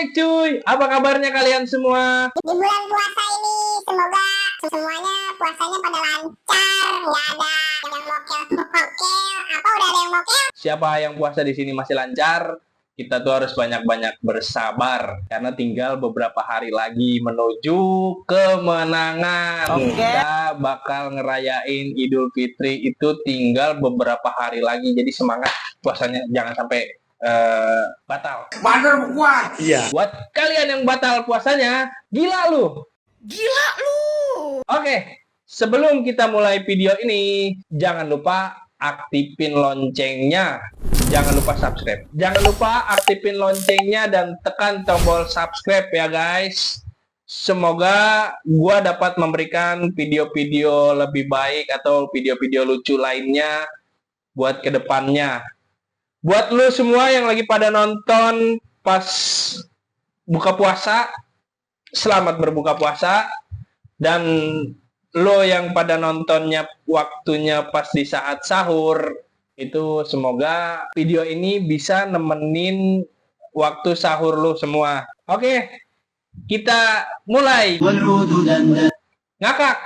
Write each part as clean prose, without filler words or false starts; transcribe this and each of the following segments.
cek cuy, apa kabarnya kalian semua? Di bulan puasa ini semoga semuanya puasanya pada lancar, nggak ada yang mokel-mokel. Apa udah ada yang mokel? Siapa yang puasa di sini masih lancar? Kita tuh harus banyak-banyak bersabar karena tinggal beberapa hari lagi menuju kemenangan. Kita bakal ngerayain Idul Fitri itu tinggal beberapa hari lagi. Jadi semangat puasanya, jangan sampai batal. Badan kuat. Iya. Buat kalian yang batal puasanya, gila lu. Gila lu. Oke, sebelum kita mulai video ini, jangan lupa aktifin loncengnya. Jangan lupa subscribe. Jangan lupa aktifin loncengnya dan tekan tombol subscribe ya guys. Semoga gua dapat memberikan video-video lebih baik atau video-video lucu lainnya buat kedepannya. Buat lu semua yang lagi pada nonton pas buka puasa, selamat berbuka puasa. Dan lo yang pada nontonnya waktunya pas di saat sahur, itu semoga video ini bisa nemenin waktu sahur lo semua. Oke, kita mulai. Ngakak,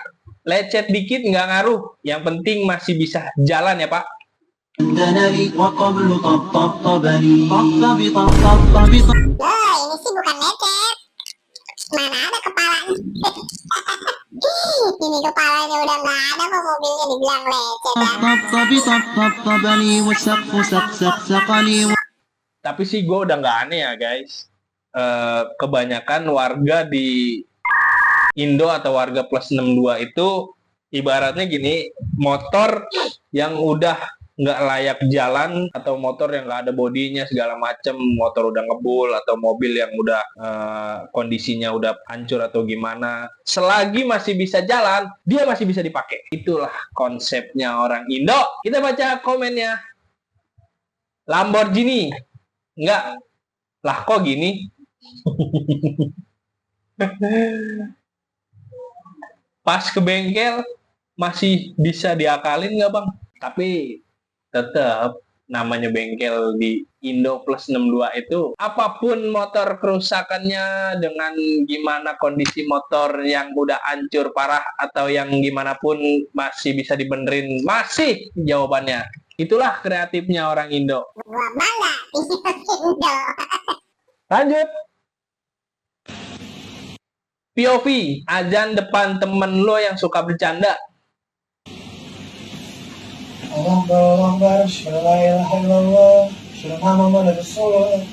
lecet dikit nggak ngaruh. Yang penting masih bisa jalan ya Pak. Loh, ini sih bukan lecet. Mana ada kepalanya? Ini kepalanya udah nggak ada kok, mobilnya dibilang lecet. Tapi sih gue udah nggak aneh ya guys. Kebanyakan warga di Indo atau warga plus 62 itu ibaratnya gini, motor yang udah nggak layak jalan atau motor yang nggak ada bodinya segala macem, motor udah ngebul atau mobil yang udah kondisinya udah hancur atau gimana, selagi masih bisa jalan dia masih bisa dipakai. Itulah konsepnya orang Indo. Kita baca komennya. Lamborghini nggak lah, kok gini. Pas ke bengkel masih bisa diakalin nggak bang? Tapi tetap namanya bengkel di Indo plus 62 itu, apapun motor kerusakannya, dengan gimana kondisi motor yang udah hancur parah atau yang gimana pun masih bisa dibenerin, masih jawabannya. Itulah kreatifnya orang Indo. Gua bangga Indo. Lanjut. POV, azan depan temen lo yang suka bercanda. Allah Akbar, la ilaha illallah, Muhammad Rasulullah.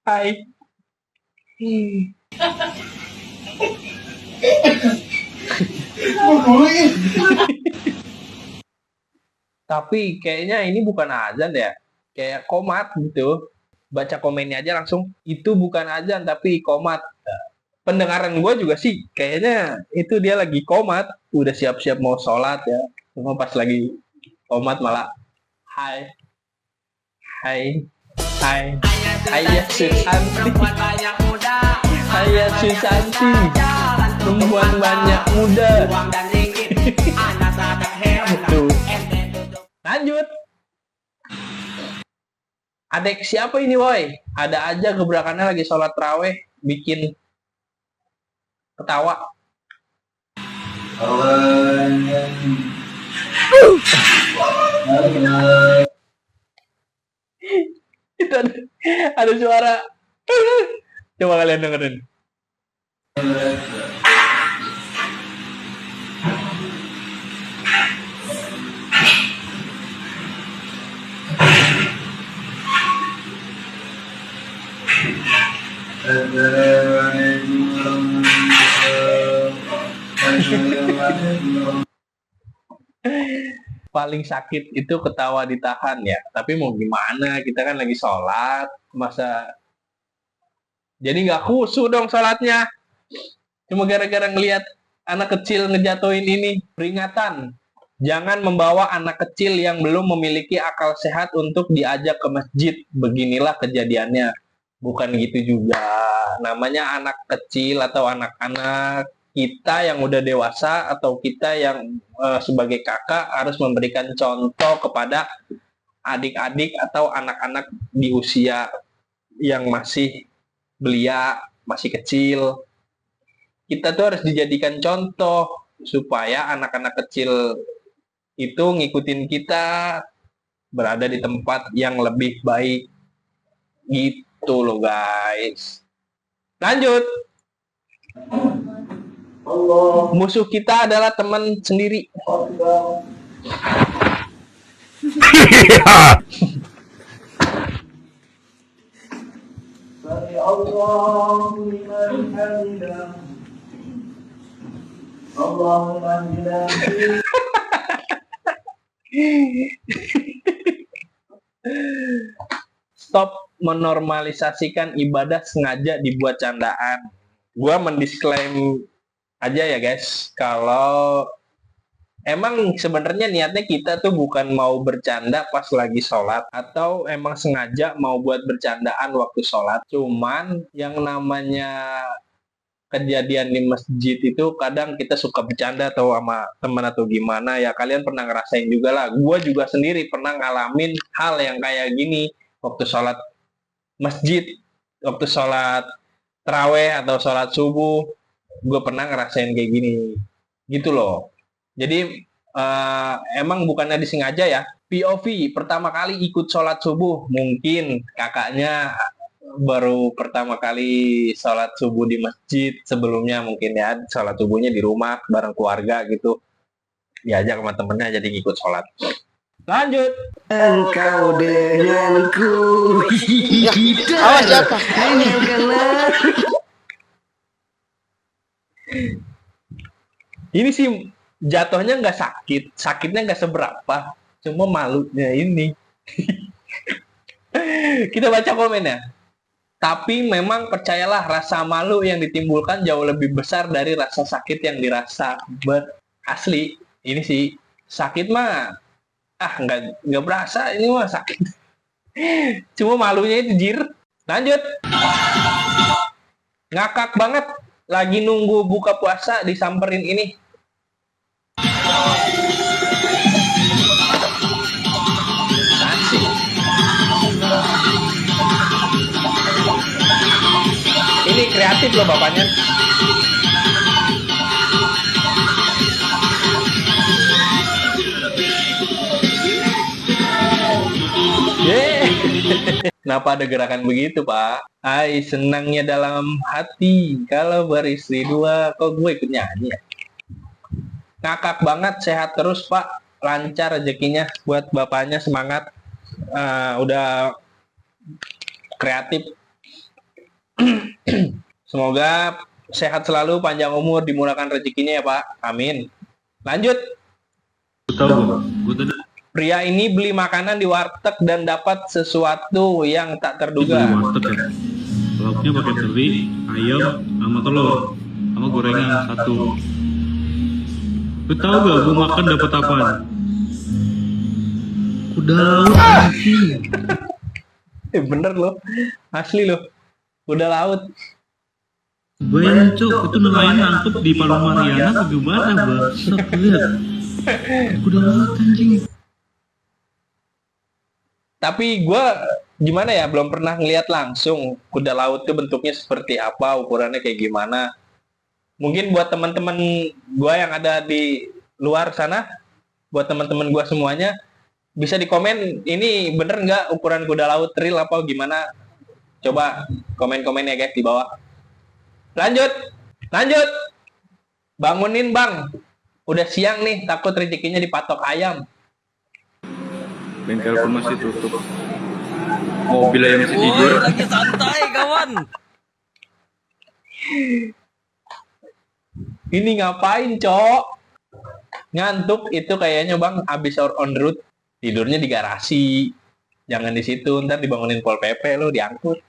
Hai. Tapi kayaknya ini bukan azan ya, kayak komat gitu. Baca komennya aja langsung, itu bukan azan tapi komat. Pendengaran gue juga sih kayaknya itu dia lagi komat, udah siap-siap mau sholat ya, cuma pas lagi komat malah hai ya Susanti, hai ya Susanti, perempuan banyak muda. Betul. Lanjut. Adek siapa ini boy? Ada aja gebrakannya lagi sholat raweh bikin ketawa. Itu ada suara. Coba kalian dengerin. Paling sakit itu ketawa ditahan ya, tapi mau gimana, kita kan lagi sholat, masa jadi nggak khusyuk dong sholatnya cuma gara-gara ngelihat anak kecil ngejatuhin ini. Peringatan, jangan membawa anak kecil yang belum memiliki akal sehat untuk diajak ke masjid. Beginilah kejadiannya. Bukan gitu juga, namanya anak kecil atau anak-anak. Kita yang udah dewasa atau kita yang sebagai kakak harus memberikan contoh kepada adik-adik atau anak-anak di usia yang masih belia, masih kecil. Kita tuh harus dijadikan contoh supaya anak-anak kecil itu ngikutin kita berada di tempat yang lebih baik. Gitu loh guys. Lanjut. Allah Musuh kita adalah teman sendiri. Akbar. Sami Allahu liman hamidah. Allahumma hdina Stop menormalisasikan ibadah sengaja dibuat candaan. Gua mendisklaim aja ya guys, kalau emang sebenarnya niatnya kita tuh bukan mau bercanda pas lagi sholat, atau emang sengaja mau buat bercandaan waktu sholat. Cuman yang namanya kejadian di masjid itu kadang kita suka bercanda atau sama teman atau gimana ya, kalian pernah ngerasain juga lah. Gue juga sendiri pernah ngalamin hal yang kayak gini waktu sholat masjid, waktu sholat terawih atau sholat subuh. Gue pernah ngerasain kayak gini gitu loh. Jadi emang bukannya disengaja ya. POV pertama kali ikut sholat subuh, mungkin kakaknya baru pertama kali sholat subuh di masjid, sebelumnya mungkin ya sholat subuhnya di rumah bareng keluarga gitu, diajak sama temennya jadi ngikut sholat. Lanjut. Engkau denganku Awas jatuh. Ini sih jatuhnya nggak sakit, sakitnya nggak seberapa, cuma malunya ini. Kita baca komennya. Tapi memang percayalah, rasa malu yang ditimbulkan jauh lebih besar dari rasa sakit yang dirasa. Asli, ini sih sakit mah, nggak berasa, ini mah sakit. Cuma malunya itu jir. Lanjut. Ngakak banget, lagi nunggu buka puasa disamperin ini. Asik. Ini kreatif loh bapaknya. Kenapa ada gerakan begitu, Pak? Hai, senangnya dalam hati kalau beristri dua. Kok gue ikut nyanyi ya? Ngakak banget, sehat terus, Pak. Lancar rezekinya buat bapaknya, semangat. Udah kreatif. Semoga sehat selalu, panjang umur, dimurahkan rezekinya ya Pak. Amin. Lanjut. Pria ini beli makanan di warteg dan dapat sesuatu yang tak terduga. Warteg ya. Lauknya pakai teri, ayam, sama telur, sama gorengan satu. Lu tahu gak gue makan dapat apaan? Kuda laut anjing. Bener loh, asli loh. Kuda laut. Bayangin cok, itu nelayan nangkep di Palu Mariana ke gimana bangsat, lihat. Kuda laut anjing. Tapi gue gimana ya, belum pernah ngeliat langsung kuda laut itu bentuknya seperti apa, ukurannya kayak gimana. Mungkin buat teman-teman gue yang ada di luar sana, buat teman-teman gue semuanya, bisa di komen ini bener nggak ukuran kuda laut real apa gimana. Coba komen-komen ya guys di bawah. Lanjut. Bangunin bang, udah siang nih, takut rezekinya dipatok ayam. Bengkel pun masih tutup. Mobil yang masih tidur. Lagi santai kawan. Ini ngapain cok? Ngantuk itu kayaknya bang, abis on route. Tidurnya di garasi. Jangan di situ, ntar dibangunin Pol PP lo, diangkut.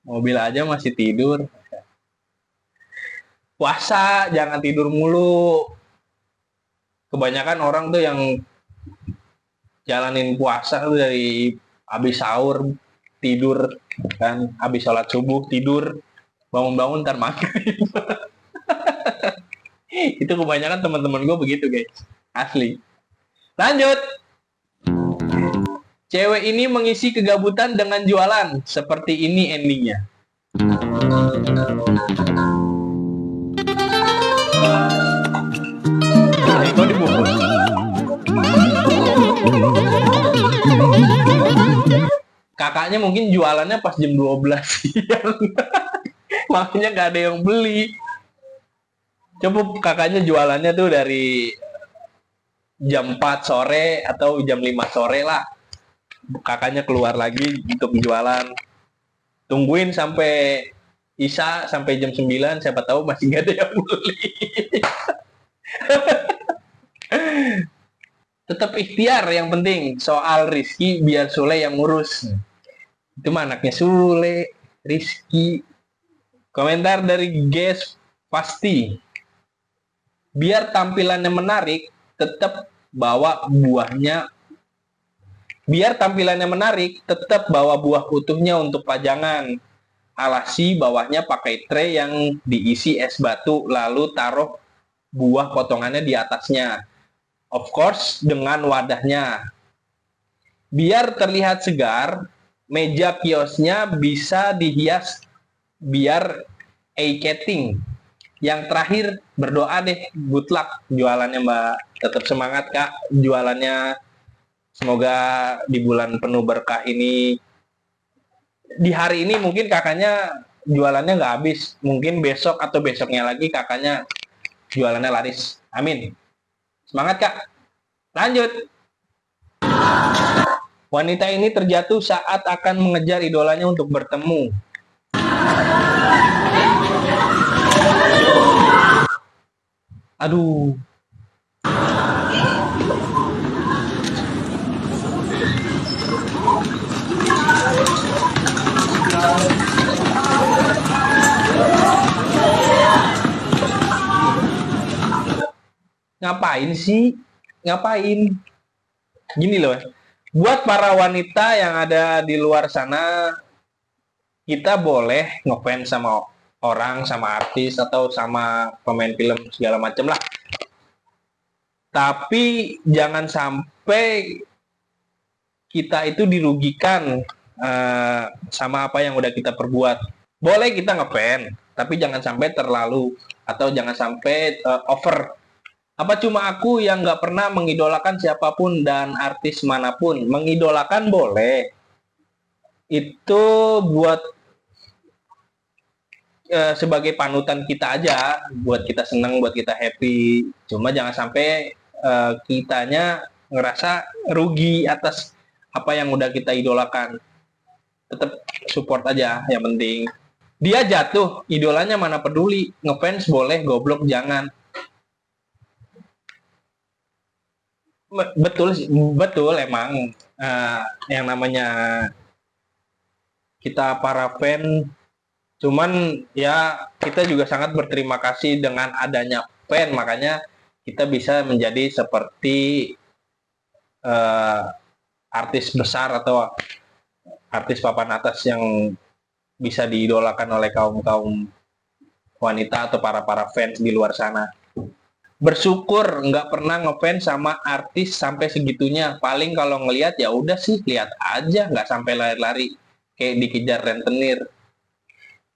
Mobil aja masih tidur. Puasa, jangan tidur mulu. Kebanyakan orang tuh yang jalanin puasa tuh dari habis sahur tidur kan, habis sholat subuh tidur, bangun-bangun ntar maghrib. Itu kebanyakan teman-teman gue begitu guys, asli. Lanjut. Cewek ini mengisi kegabutan dengan jualan. Seperti ini endingnya. Kok dibungkus? Kakaknya mungkin jualannya pas jam 12 siang. Makanya gak ada yang beli. Coba kakaknya jualannya tuh dari jam 4 sore atau jam 5 sore lah. Kakaknya keluar lagi untuk jualan. Tungguin sampai Isya, sampai jam 9, siapa tahu masih gak ada yang beli. Tetap ikhtiar yang penting. Soal Rizky biar Sule yang ngurus. Itu mah anaknya Sule, Rizky. Komentar dari Guys Pasti. Biar tampilannya menarik, tetap bawa buahnya. Biar tampilannya menarik, tetap bawa buah utuhnya untuk pajangan. Alasi bawahnya pakai tray yang diisi es batu, lalu taruh buah potongannya di atasnya. Of course, dengan wadahnya. Biar terlihat segar, meja kiosnya bisa dihias biar eye-catching. Yang terakhir, berdoa deh, good luck jualannya Mbak. Tetap semangat Kak, jualannya. Semoga di bulan penuh berkah ini, di hari ini mungkin kakaknya jualannya nggak habis. Mungkin besok atau besoknya lagi kakaknya jualannya laris. Amin. Semangat Kak. Lanjut. Wanita ini terjatuh saat akan mengejar idolanya untuk bertemu. Aduh. Ngapain sih? Ngapain? Gini loh. Buat para wanita yang ada di luar sana, kita boleh ngefans sama orang, sama artis, atau sama pemain film segala macam lah. Tapi jangan sampai kita itu dirugikan sama apa yang udah kita perbuat. Boleh kita ngefans, tapi jangan sampai terlalu, atau jangan sampai over. Apa cuma aku yang nggak pernah mengidolakan siapapun dan artis manapun? Mengidolakan boleh. Itu buat sebagai panutan kita aja, buat kita senang, buat kita happy. Cuma jangan sampai kitanya ngerasa rugi atas apa yang udah kita idolakan. Tetap support aja, yang penting. Dia jatuh, idolanya mana peduli. Ngefans boleh, goblok jangan. Betul emang yang namanya kita para fan, cuman ya kita juga sangat berterima kasih dengan adanya fan, makanya kita bisa menjadi seperti artis besar atau artis papan atas yang bisa diidolakan oleh kaum wanita atau para fans di luar sana. Bersyukur nggak pernah ngefans sama artis sampai segitunya. Paling kalau ngelihat ya udah sih, lihat aja, nggak sampai lari-lari kayak dikejar rentenir.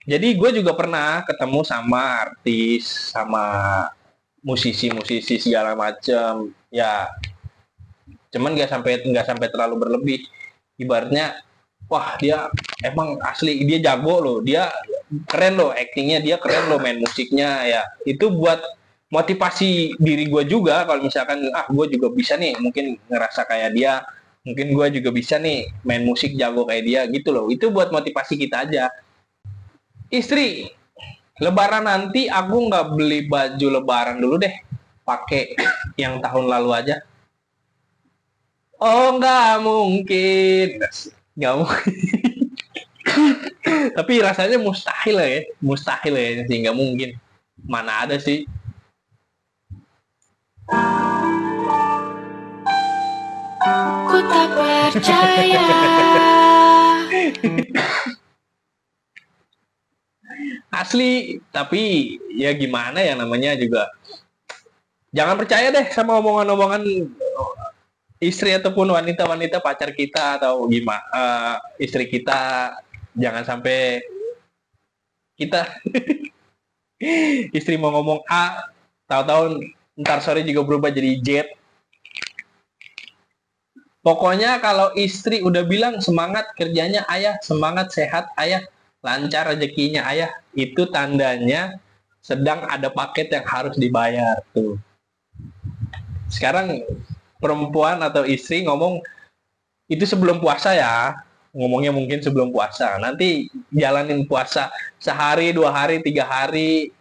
Jadi gue juga pernah ketemu sama artis, sama musisi segala macem. Ya, cuman nggak sampai terlalu berlebih. Ibaratnya, wah dia emang asli, dia jago loh, dia keren loh, actingnya dia keren loh, main musiknya ya. Itu buat motivasi diri gue juga, kalau misalkan gue juga bisa nih, mungkin ngerasa kayak dia, mungkin gue juga bisa nih main musik jago kayak dia gitu loh. Itu buat motivasi kita aja. Istri, lebaran nanti aku nggak beli baju lebaran dulu deh, pakai yang tahun lalu aja. Oh nggak mungkin, nggak mungkin. Tapi rasanya mustahil ya sih, nggak mungkin. Mana ada sih. Ku tak percaya. Asli, tapi ya gimana ya, namanya juga jangan percaya deh sama omongan-omongan istri ataupun wanita-wanita pacar kita atau gimana istri kita, jangan sampai kita istri mau ngomong A, tahu-tahu ntar sore juga berubah jadi Z. Pokoknya kalau istri udah bilang semangat kerjanya ayah, semangat sehat ayah, lancar rezekinya ayah, itu tandanya sedang ada paket yang harus dibayar tuh. Sekarang perempuan atau istri ngomong itu sebelum puasa ya, ngomongnya mungkin sebelum puasa. Nanti jalanin puasa sehari, 2 hari, 3 hari.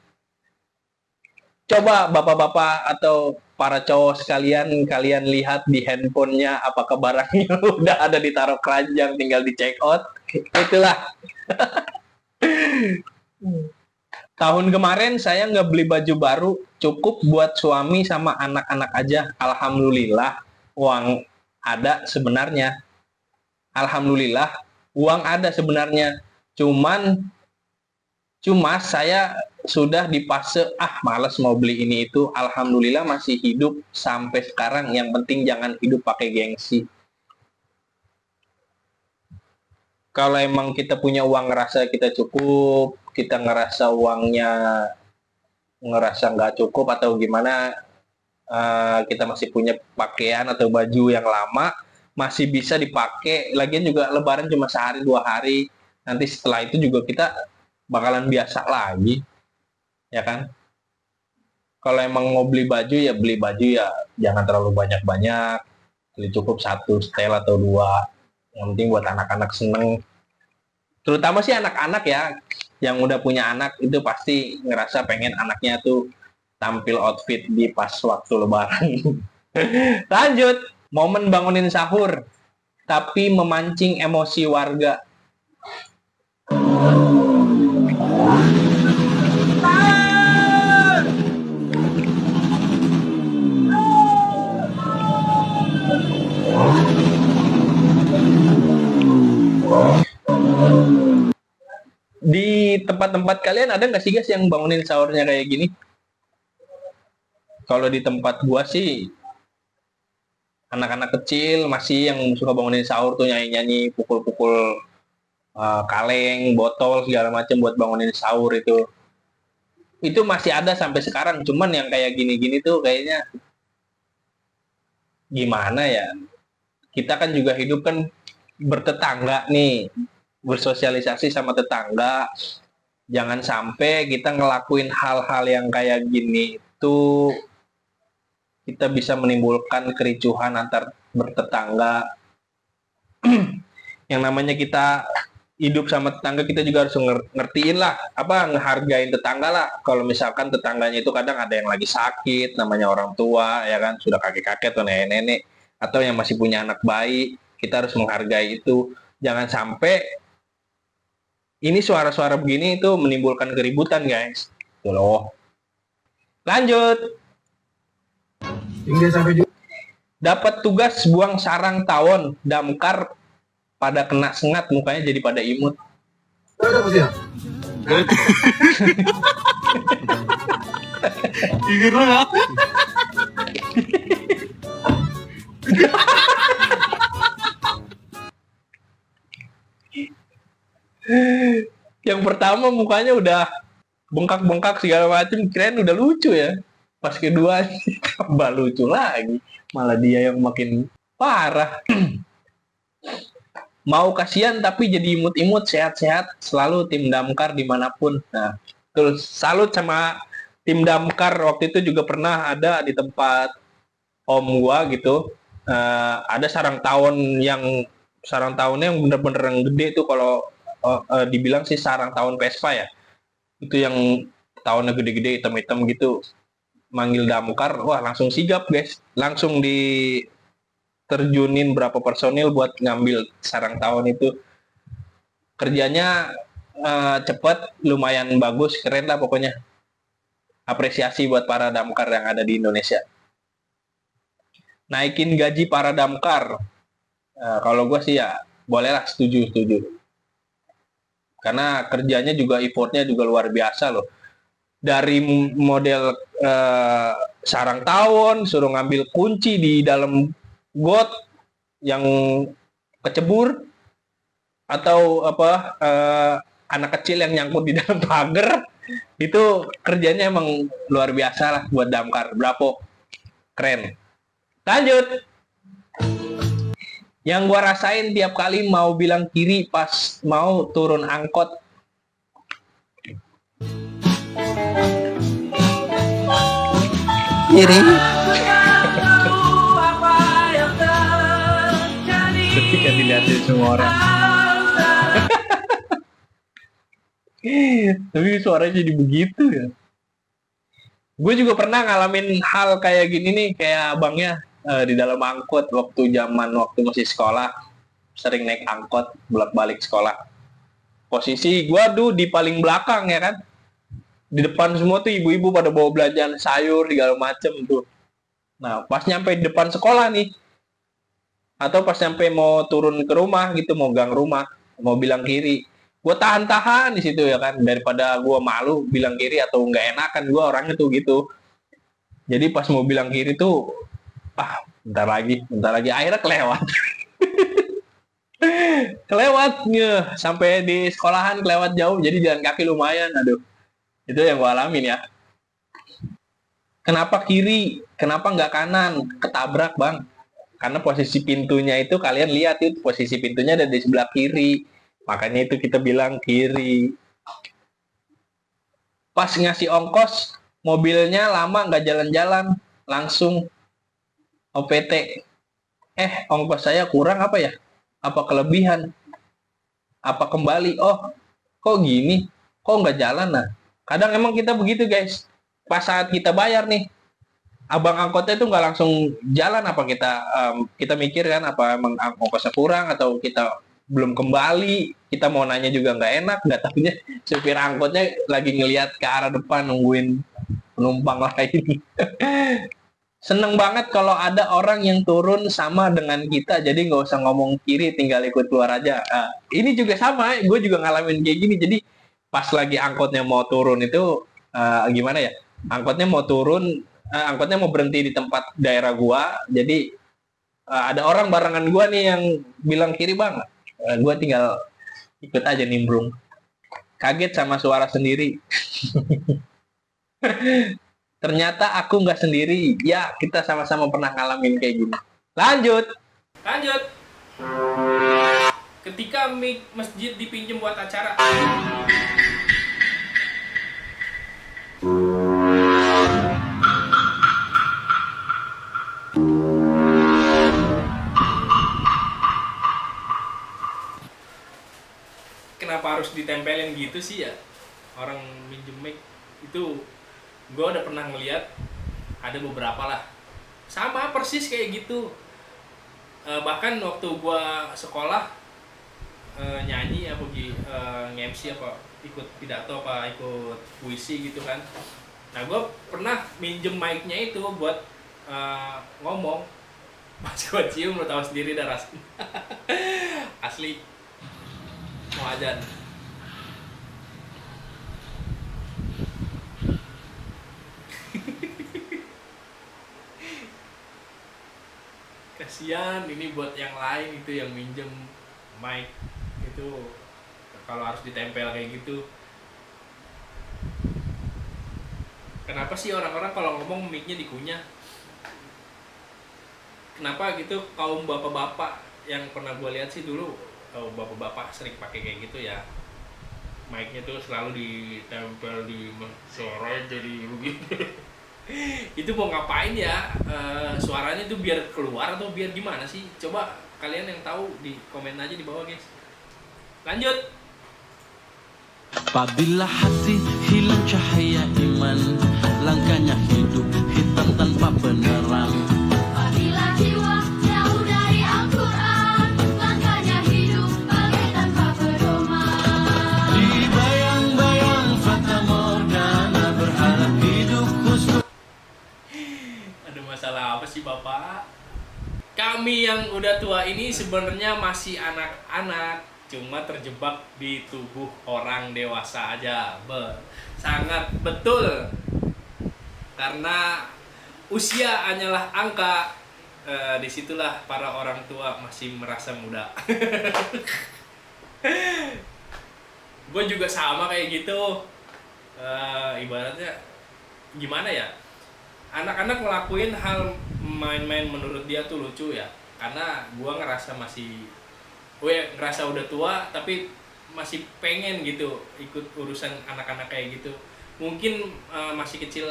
Coba bapak-bapak atau para cowok sekalian, kalian lihat di handphonenya apakah barangnya udah ada ditaruh keranjang, tinggal di check out. Itulah. Tahun kemarin saya nggak beli baju baru, cukup buat suami sama anak-anak aja. Alhamdulillah, uang ada sebenarnya. Alhamdulillah, uang ada sebenarnya. Cuma saya sudah di fase, malas mau beli ini itu. Alhamdulillah masih hidup sampai sekarang. Yang penting jangan hidup pakai gengsi. Kalau emang kita punya uang ngerasa kita cukup, kita ngerasa uangnya ngerasa nggak cukup atau gimana, kita masih punya pakaian atau baju yang lama, masih bisa dipakai. Lagian juga lebaran cuma sehari 2 hari, nanti setelah itu juga kita bakalan biasa lagi, ya kan? Kalau emang mau beli baju ya jangan terlalu banyak-banyak, beli cukup 1 setel atau 2. Yang penting buat anak-anak seneng. Terutama sih anak-anak ya, yang udah punya anak itu pasti ngerasa pengen anaknya tuh tampil outfit di pas waktu lebaran. Lanjut, momen bangunin sahur, tapi memancing emosi warga. Di tempat-tempat kalian ada nggak sih guys yang bangunin sahurnya kayak gini? Kalau di tempat gua sih anak-anak kecil masih yang suka bangunin sahur tuh nyanyi-nyanyi, pukul-pukul kaleng, botol segala macam buat bangunin sahur itu. Itu masih ada sampai sekarang. Cuman yang kayak gini-gini tuh kayaknya gimana ya? Kita kan juga hidup kan bertetangga nih, bersosialisasi sama tetangga. Jangan sampai kita ngelakuin hal-hal yang kayak gini itu kita bisa menimbulkan kericuhan antar bertetangga. Yang namanya kita hidup sama tetangga, kita juga harus ngertiin lah, ngehargain tetangga lah. Kalau misalkan tetangganya itu kadang ada yang lagi sakit, namanya orang tua ya kan, sudah kakek-kakek atau nenek-nenek, atau yang masih punya anak bayi, kita harus menghargai itu. Jangan sampai ini suara-suara begini itu menimbulkan keributan guys. Tuh loh. Lanjut. Dapat tugas buang sarang tawon, damkar pada kena sengat, mukanya jadi pada imut. Yang pertama mukanya udah bengkak-bengkak segala macam, keren udah lucu ya. Pas kedua tambah lucu lagi, malah dia yang makin parah. Mau kasihan tapi jadi imut-imut, sehat-sehat selalu tim damkar dimanapun. Nah, terus salut sama tim damkar. Waktu itu juga pernah ada di tempat om gua gitu, ada sarang tawonnya yang bener-bener yang gede tuh. Kalau dibilang sih sarang tawon Vespa ya, itu yang tawonnya gede-gede hitam-hitam gitu. Manggil damkar, wah langsung sigap guys, langsung diterjunin berapa personil buat ngambil sarang tawon itu. Kerjanya cepet, lumayan bagus, keren lah pokoknya. Apresiasi buat para damkar yang ada di Indonesia. Naikin gaji para damkar, kalau gue sih ya bolehlah, setuju. Karena kerjanya juga, effortnya juga luar biasa loh. Dari model sarang tawon, suruh ngambil kunci di dalam got yang kecebur atau anak kecil yang nyangkut di dalam pagar, itu kerjanya emang luar biasa lah buat damkar. Bravo, keren. Lanjut. Yang gua rasain tiap kali mau bilang kiri pas mau turun angkot. Kiri. Ketika dilihatin semua orang. Tapi suaranya jadi begitu ya. Gue juga pernah ngalamin hal kayak gini nih, kayak abangnya di dalam angkot waktu masih sekolah, sering naik angkot bolak-balik sekolah. Posisi gue di paling belakang ya kan. Di depan semua tuh ibu-ibu pada bawa belanjaan sayur segala macem tuh. Nah pas nyampe di depan sekolah nih, atau pas nyampe mau turun ke rumah gitu, mau gang rumah, mau bilang kiri, gue tahan-tahan di situ ya kan, daripada gue malu bilang kiri atau nggak enakan, gue orangnya tuh gitu. Jadi pas mau bilang kiri tuh, bentar lagi, akhirnya kelewat. Kelewatnya sampai di sekolahan kelewat jauh, jadi jalan kaki lumayan. Aduh, itu yang gue alamin ya. Kenapa kiri? Kenapa nggak kanan? Ketabrak bang. Karena posisi pintunya itu kalian lihat itu, posisi pintunya ada di sebelah kiri. Makanya itu kita bilang kiri. Pas ngasih ongkos, mobilnya lama nggak jalan-jalan, langsung OPT. Ongkos saya kurang apa ya? Apa kelebihan? Apa kembali? Oh, kok gini? Kok nggak jalan? Nah, kadang emang kita begitu guys. Pas saat kita bayar nih, abang angkotnya itu nggak langsung jalan, apa kita mikir kan, apa emang ongkosnya kurang atau kita belum kembali, kita mau nanya juga nggak enak, nggak tahunya supir angkotnya lagi ngelihat ke arah depan nungguin penumpang lain. Seneng banget kalau ada orang yang turun sama dengan kita, jadi nggak usah ngomong kiri, tinggal ikut keluar aja. Ini juga sama, gue juga ngalamin kayak gini. Jadi pas lagi angkotnya mau turun itu gimana ya, angkotnya mau turun, angkotnya mau berhenti di tempat daerah gua, jadi ada orang barengan gua nih yang bilang kiri bang, gua tinggal ikut aja nimbrung. Kaget sama suara sendiri. Ternyata aku nggak sendiri. Ya, kita sama-sama pernah ngalamin kayak gini. Lanjut. Ketika mic masjid dipinjam buat acara. Kenapa harus ditempelin gitu sih ya? Orang minjem mic itu, gue udah pernah ngeliat ada beberapa lah, sama persis kayak gitu. Bahkan waktu gue sekolah nyanyi apa nge-MC apa ikut pidato apa ikut puisi gitu kan. Nah gue pernah minjem mic-nya itu buat ngomong. Pas gue cium lo tahu sendiri dah rasanya. Asli mau ajan. Kasihan ini buat yang lain itu yang minjem mic itu, kalau harus ditempel kayak gitu. Kenapa sih orang-orang kalau ngomong mic-nya dikunyah? Kenapa gitu? Kaum bapak-bapak yang pernah gue lihat sih dulu, bapak-bapak sering pakai kayak gitu ya, mic-nya tuh selalu ditempel di suara jadi begitu. Itu mau ngapain ya? Suaranya tuh biar keluar atau biar gimana sih? Coba kalian yang tahu di komen aja di bawah guys. Lanjut. Apabila hati hilang cahaya iman, langkahnya hidup hitam tanpa penerang. Apabila jiwa jauh dari Al-Quran, langkahnya hidup bagai tanpa pedoman. Di bayang-bayang fata morgana, berharap hidup khusus. Ada masalah apa sih bapak? Kami yang udah tua ini sebenarnya masih anak-anak, cuma terjebak di tubuh orang dewasa aja. Sangat betul. Karena usia hanyalah angka, disitulah para orang tua masih merasa muda. Gue juga sama kayak gitu. Ibaratnya gimana ya? Anak-anak ngelakuin hal main-main menurut dia tuh lucu ya. Karena gue ngerasa udah tua tapi masih pengen gitu ikut urusan anak-anak kayak gitu. Mungkin masih kecil,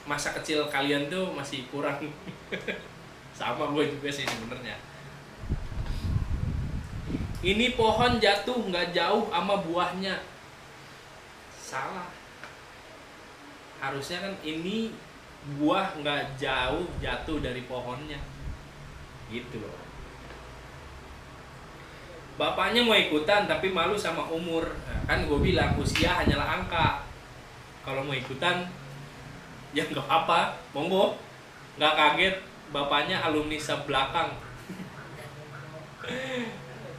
masa kecil kalian tuh masih kurang. Sama gue juga sih sebenarnya. Ini pohon jatuh nggak jauh sama buahnya. Salah. Harusnya kan ini buah nggak jauh jatuh dari pohonnya. Gitu loh. Bapaknya mau ikutan tapi malu sama umur. Nah, kan gue bilang usia hanyalah angka. Kalau mau ikutan ya nggak apa, monggo. Nggak kaget bapaknya alumni sebelakang.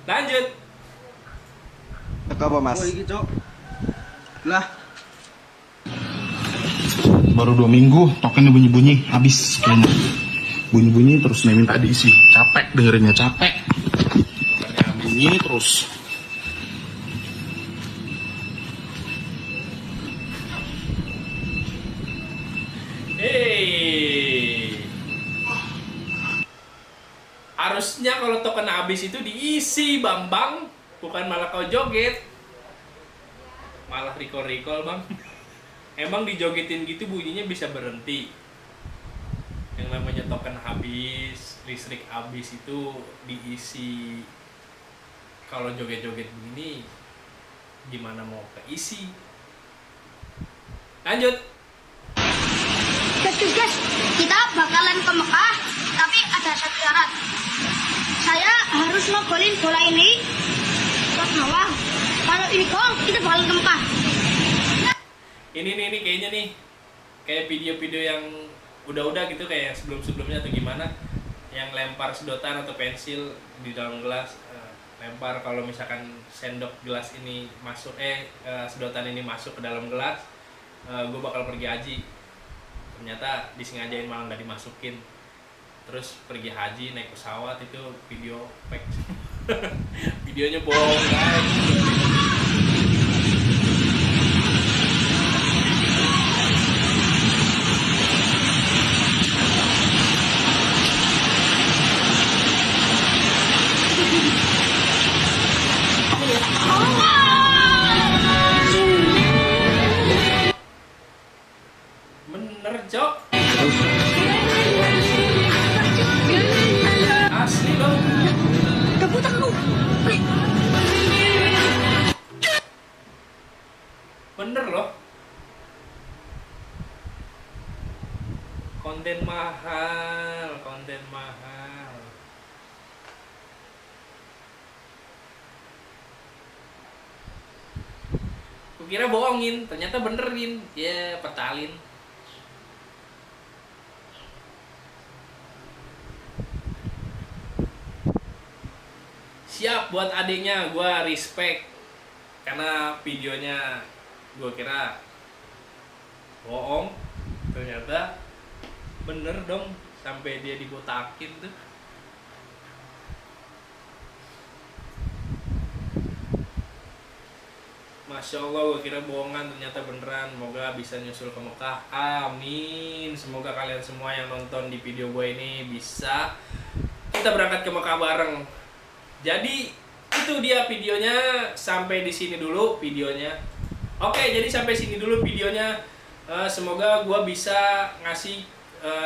Lanjut. Apa mas? Lah. Baru 2 minggu tokennya bunyi-bunyi habis kayaknya. Bunyi-bunyi terus minta diisi. Capek dengerinnya, capek. Bunyi terus. Harusnya kalau token habis itu diisi, Bambang, bukan malah kau joget. Malah recall, Bang. Emang dijogetin gitu bunyinya bisa berhenti. Yang namanya token habis, listrik habis itu diisi. Kalau joget-joget begini gimana mau keisi? Lanjut. Guys, kita bakalan ke Mekah, tapi ada satu syarat. Saya harus ngegolin bola ini ke bawah. Kalau ini gol, kita bakalan ke Mekah. Ini kayaknya nih kayak video-video yang udah gitu kayak sebelum-sebelumnya atau gimana, yang lempar sedotan atau pensil di dalam gelas, lempar kalau misalkan sendok gelas ini masuk sedotan ini masuk ke dalam gelas, gue bakal pergi haji. Ternyata disengajain malah nggak dimasukin, terus pergi haji naik pesawat, itu video fake. Videonya bohong guys. Bener, Cok. Asli loh. Bener loh. Konten mahal. Kukira bohongin, ternyata benerin. Ya, petalin. Siap buat adiknya, gue respect. Karena videonya gue kira bohong, ternyata bener dong, sampai dia dibotakin tuh. Masya Allah, gue kira bohongan, ternyata beneran. Semoga bisa nyusul ke Mekah, amin. Semoga kalian semua yang nonton di video gue ini bisa kita berangkat ke Mekah bareng. Jadi itu dia videonya, sampai di sini dulu videonya. Oke, jadi sampai sini dulu videonya. Semoga gue bisa ngasih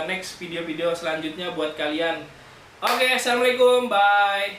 next video-video selanjutnya buat kalian. Oke, assalamualaikum, bye.